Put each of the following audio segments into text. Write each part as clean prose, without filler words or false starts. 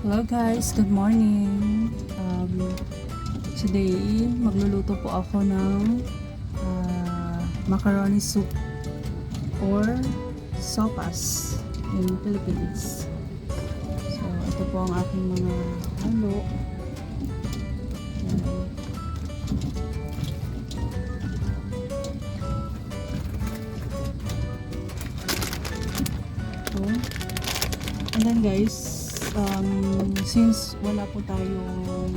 Hello guys, good morning. Today, magluluto po ako ng macaroni soup or sopas in Philippines. So, ito po ang aking mga halo. Ayan. So, and then guys, since wala po tayong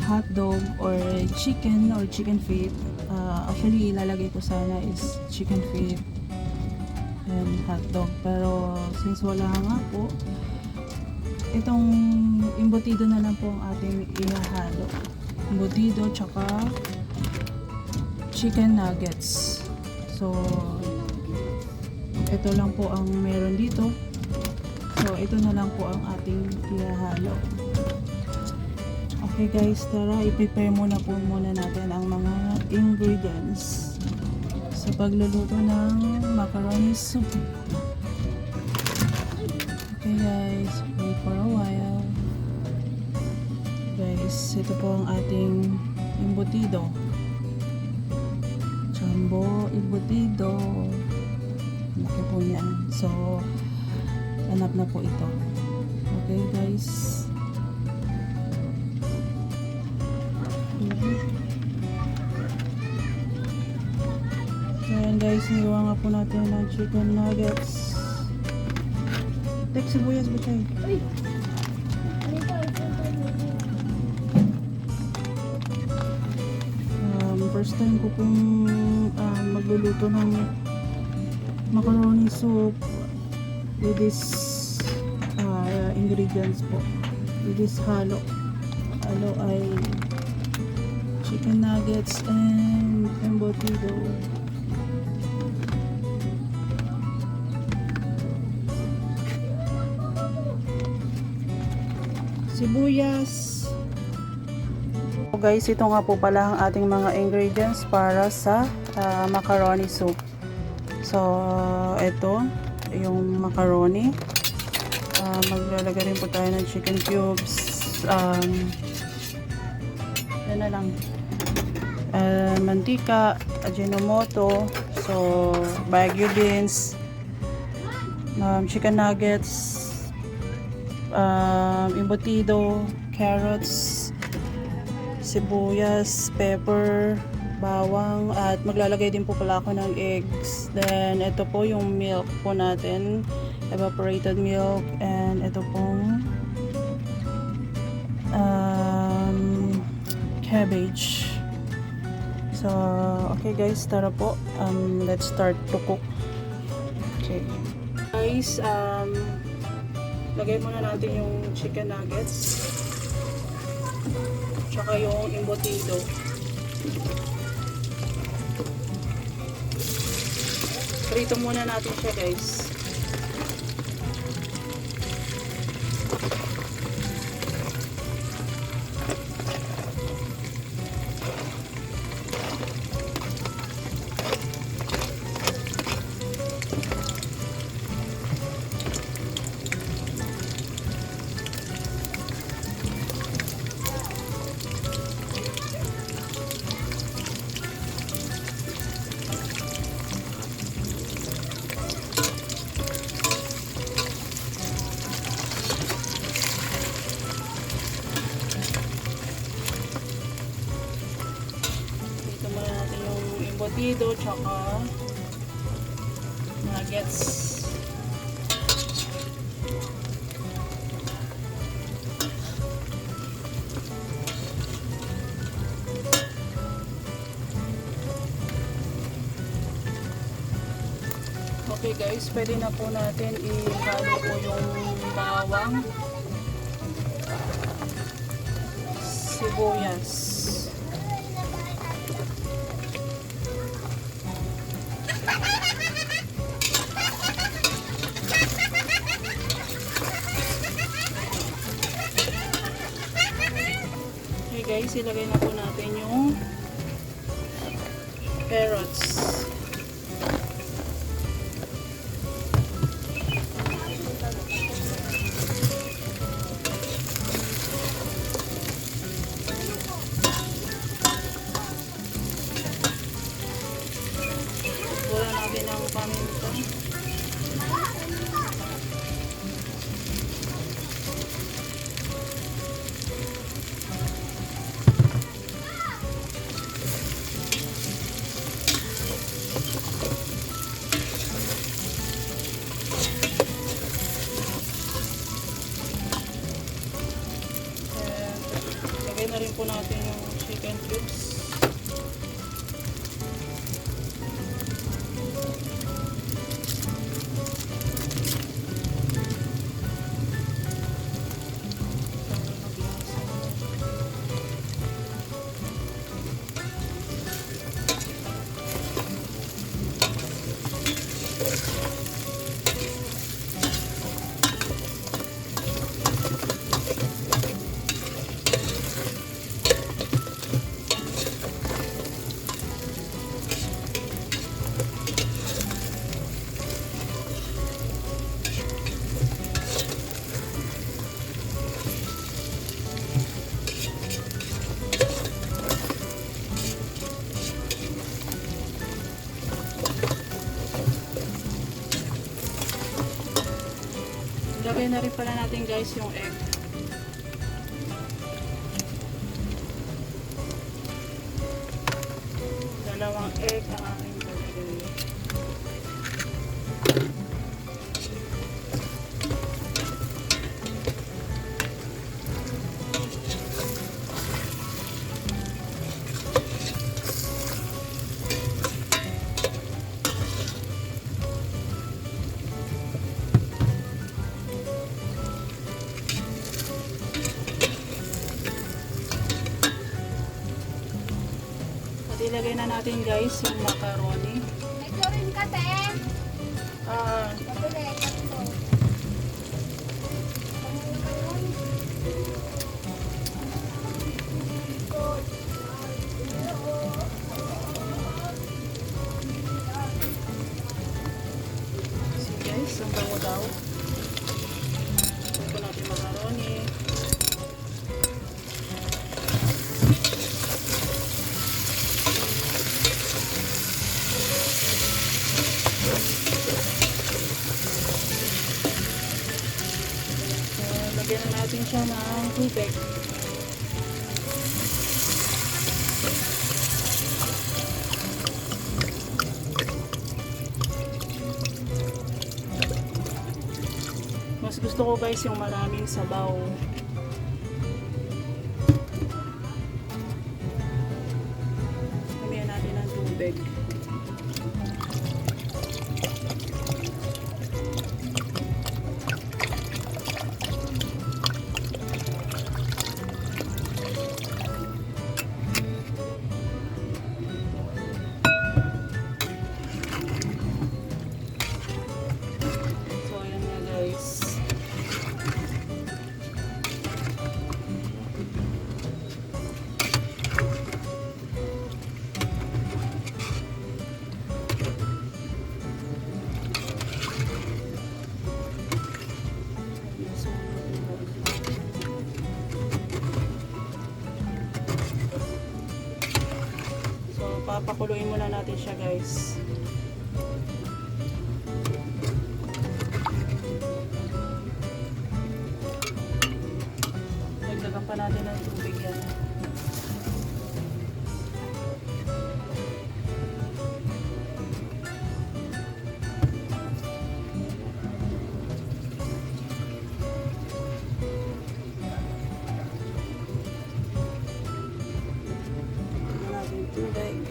hotdog or chicken feet, actually ilalagay ko sana is chicken feet and hotdog, pero since wala nga po, itong embutido na lang po ang ating ihahalo. Embutido tsaka chicken nuggets. So ito lang po ang meron dito. So, ito na lang po ang ating ihahalo. Okay guys, tara, i-prepare muna natin ang mga ingredients sa pagluluto ng macaroni soup. Okay guys, wait for a while. Guys, ito po ang ating embutido. Jumbo embutido. Laki po yan. So, hanap na po ito. Okay guys. Ayan guys, nigawa nga po natin ng chicken nuggets. Tek, sibuyas ba tayo? First time ko pong magluluto ng macaroni soup with this ingredients po, with this halo ay chicken nuggets and embutido. Sibuyas. So guys, ito nga po pala ang ating mga ingredients para sa macaroni soup. So ito yung macaroni. Maglalagay rin po tayo ng chicken cubes. Yan na lang. Mantika, ajinomoto, so bagu beans, chicken nuggets, embutido, carrots, sibuyas, pepper, bawang, at maglalagay din po pala ako ng eggs. Then ito po yung milk po natin, evaporated milk, and ito pong cabbage. So okay guys, tara po, let's start to cook. Okay guys, lagay muna natin yung chicken nuggets tsaka yung embutido. Prito muna natin siya guys. Embutido tsaka nuggets. Okay guys, pwede na po natin ihalo po yung bawang, sibuyas. Guys, ilagay na po natin yung carrots. ng paminta. Lagay na rin po natin yung chicken cubes. Lagay na rin pala natin guys yung egg. Dalawang egg ang aking lalagay. Ilagay na natin guys yung macaroni. Ito rin ka, te. Pabili, tatlo. So guys, ang bango daw. Ito natin macaroni. Lagyan na natin siya ng tubig. Mas gusto ko guys yung maraming sabaw. Lagyan natin ng tubig. Papakuluin muna natin siya guys. Dagdagan pa natin ng tubig yan. Tubig.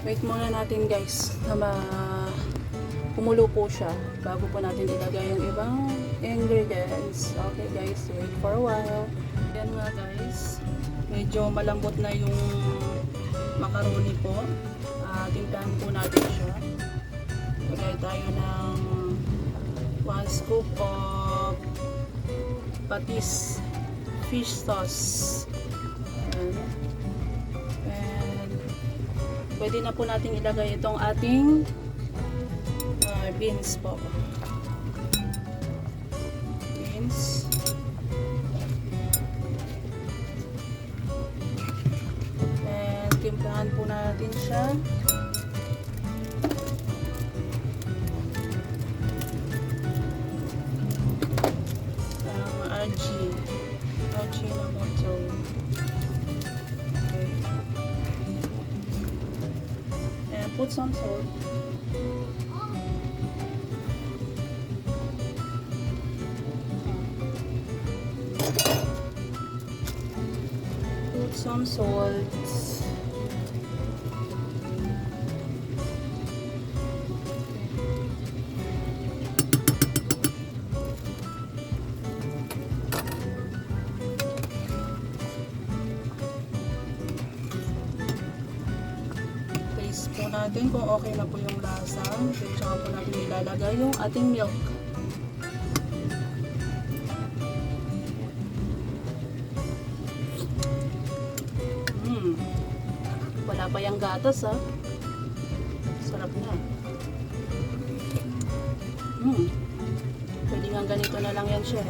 Wait muna natin guys na kumulo po siya bago po natin ilagay yung ibang ingredients. Okay guys, wait for a while. Yan nga guys, medyo malambot na yung macaroni po. Timplahan po natin siya. Lagay tayo ng 1 scoop of patis fish sauce. And pwede na po natin ilagay itong ating beans po. Beans. Tikman po natin siya. Ajinomoto. Okay. And put some salt. Put some salt. Taste po natin kung okay na po yung lasa. Then tsaka po natin ilalagay yung ating milk. Wala pa yung gatas ha. Sarap na. Pwede nga ganito na lang yan siya.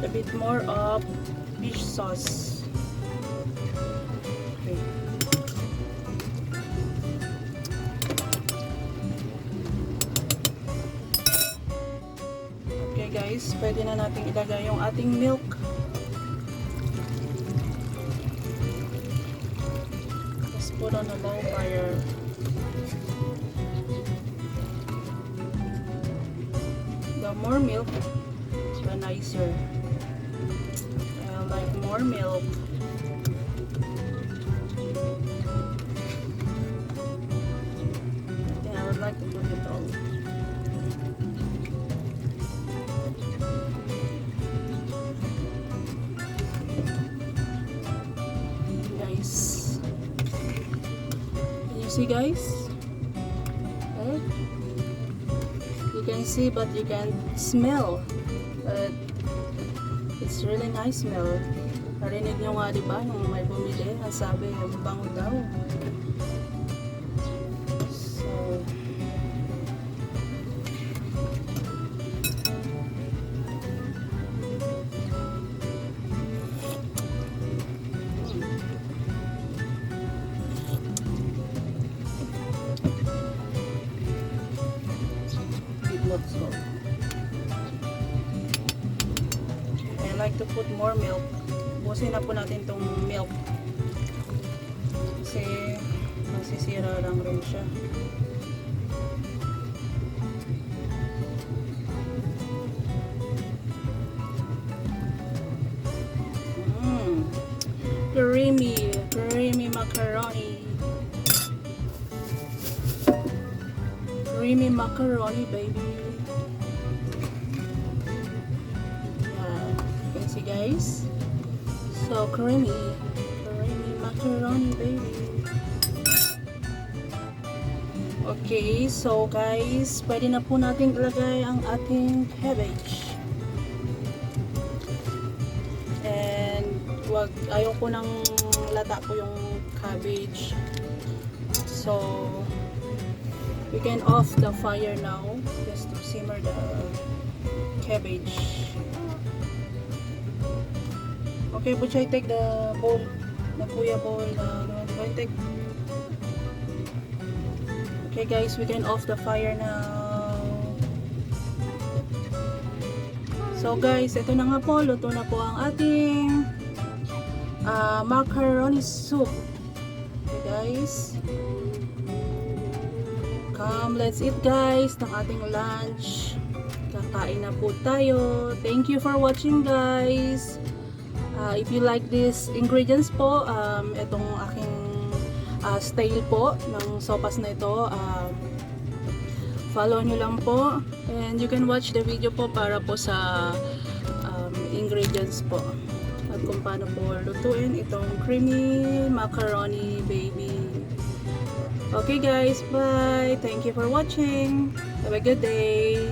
A bit more of fish sauce. Okay. Okay guys, pwede na natin ilagay yung ating milk. Just put on a low fire. The more milk, the nicer. I like more milk. Yeah, I would like to put it all. Guys, can you see guys? Okay. You can see but you can't smell. But it's really nice smell. Narinig nyo nga diba nung may bumili, ang sabi, bango daw. So, bit lot salt. I like to put more milk. Busin na po natin tong milk. Kasi masisira lang rin siya. Creamy macaroni. Creamy macaroni, baby. Yeah, you can see guys. So creamy macaroni, baby. Okay, so guys, pwede na po natin ilagay ang ating cabbage. And ayaw ko nang lata po yung cabbage. So we can off the fire now just to simmer the cabbage. Okay, Butchay, take the bowl, the kuya bowl, take. Okay guys, we can off the fire now. So guys, ito na nga po, luto na po ang ating macaroni soup. Okay guys, come, let's eat guys, ng ating lunch. Kakain na po tayo. Thank you for watching guys. If you like these ingredients po, itong aking style po ng sopas na ito, follow nyo lang po, and you can watch the video po para po sa ingredients po at kung paano po lutuin itong creamy macaroni, baby. Okay guys, bye! Thank you for watching. Have a good day!